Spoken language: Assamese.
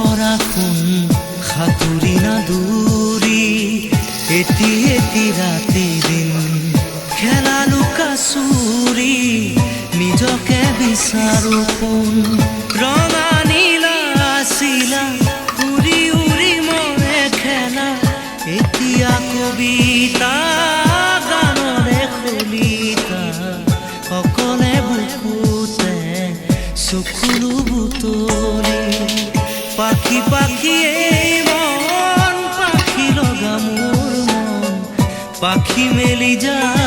ভৰা সোণ সাঁতুৰি না দূৰি এটি এটি ৰাতি দিন খেলা লুকা চুৰি নিজকে বিচাৰো কোন ৰঙা নীলা আছিলা উৰি উৰি মৰে খেলা এতিয়া কবিতা গানৰে খলিতা অকলে বুকুতে চকুলো বুটলি পাখি পাখি এই মন পাখি লগা মোৰ মন পাখি মেলি যায়